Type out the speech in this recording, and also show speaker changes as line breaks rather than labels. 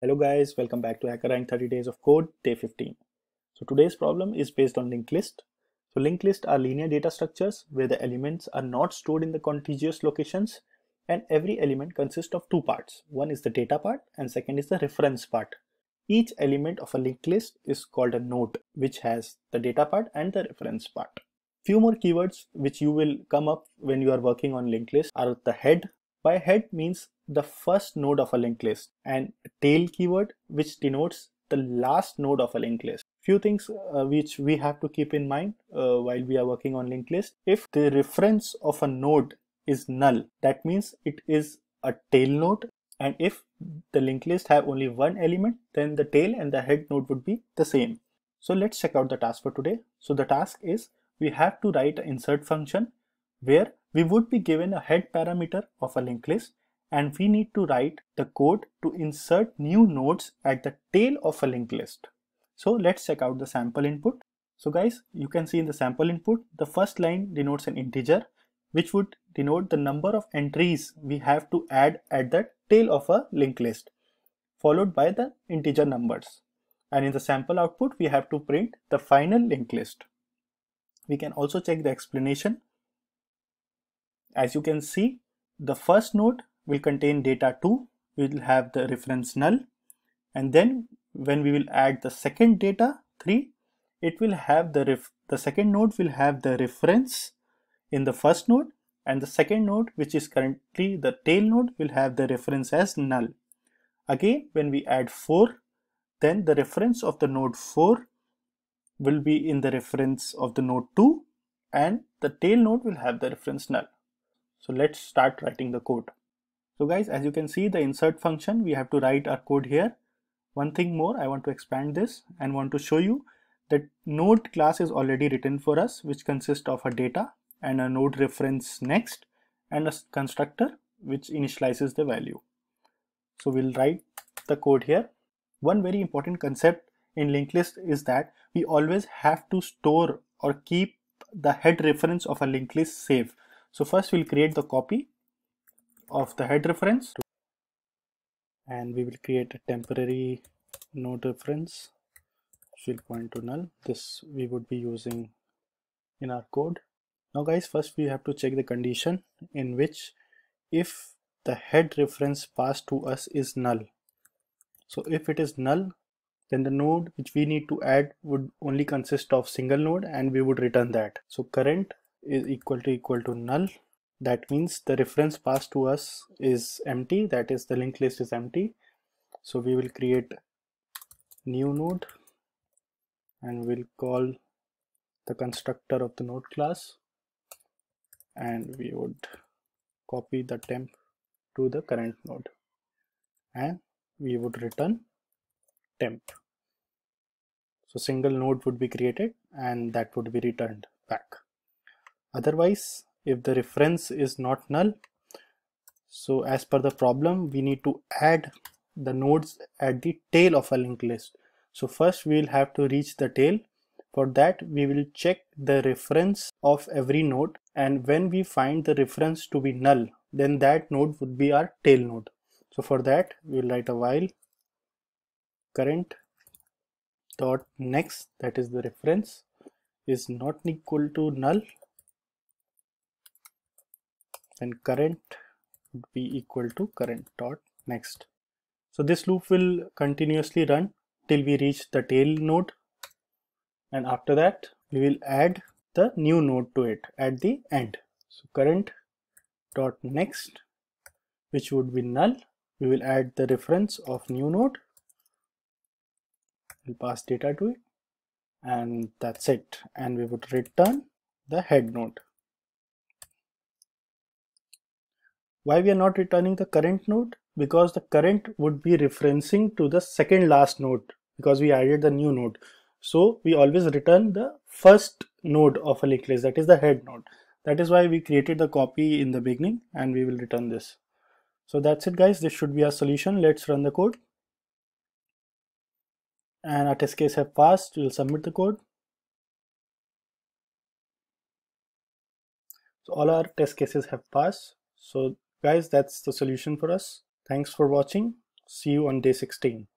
Hello guys, welcome back to HackerRank 30 Days of Code, day 15. So today's problem is based on linked list. So linked lists are linear data structures where the elements are not stored in the contiguous locations, and every element consists of two parts. One is the data part and second is the reference part. Each element of a linked list is called a node, which has the data part and the reference part. Few more keywords which you will come up when you are working on linked list are the head. By head means the first node of a linked list, and tail keyword which denotes the last node of a linked list. Few things which we have to keep in mind while we are working on linked list. If the reference of a node is null, that means it is a tail node, and if the linked list have only one element, then the tail and the head node would be the same. So let's check out the task for today. So the task is we have to write an insert function where we would be given a head parameter of a linked list, and we need to write the code to insert new nodes at the tail of a linked list. So let's check out the sample input. So guys, you can see in the sample input, the first line denotes an integer, which would denote the number of entries we have to add at the tail of a linked list, followed by the integer numbers. And in the sample output, we have to print the final linked list. We can also check the explanation. As you can see, the first node will contain data 2, we will have the reference null, and then when we will add the second data 3, it will have the second node will have the reference in the first node, and the second node, which is currently the tail node, will have the reference as null. Again, when we add 4, then the reference of the node 4 will be in the reference of the node 2, and the tail node will have the reference null. So let's start writing the code. So guys, as you can see, the insert function, we have to write our code here. One thing more, I want to expand this and want to show you that node class is already written for us, which consists of a data and a node reference next and a constructor which initializes the value. So we'll write the code here. One very important concept in linked list is that we always have to store or keep the head reference of a linked list safe. So first we'll create the copy of the head reference, and we will create a temporary node reference which will point to null. This we would be using in our code. Now guys, first we have to check the condition in which if the head reference passed to us is null. So if it is null, then the node which we need to add would only consist of single node, and we would return that. So current is equal to null. That means the reference passed to us is empty, that is the linked list is empty. So we will create new node and we'll call the constructor of the node class, and we would copy the temp to the current node, and we would return temp. So single node would be created and that would be returned back. Otherwise, if the reference is not null, so as per the problem, we need to add the nodes at the tail of a linked list. So first we will have to reach the tail. For that, we will check the reference of every node, and when we find the reference to be null, then that node would be our tail node. So for that, we will write a while current dot next, that is the reference, is not equal to null, then current would be equal to current dot next. So this loop will continuously run till we reach the tail node, and after that we will add the new node to it at the end. So current dot next, which would be null, we will add the reference of new node, we'll pass data to it, and that's it, and we would return the head node. Why we are not returning the current node? Because the current would be referencing to the second last node because we added the new node. So we always return the first node of a linked list, that is the head node. That is why we created the copy in the beginning, and we will return this. So that's it guys, this should be our solution. Let's run the code. And our test case have passed. We'll submit the code. So all our test cases have passed. So guys, that's the solution for us. Thanks for watching. See you on day 16.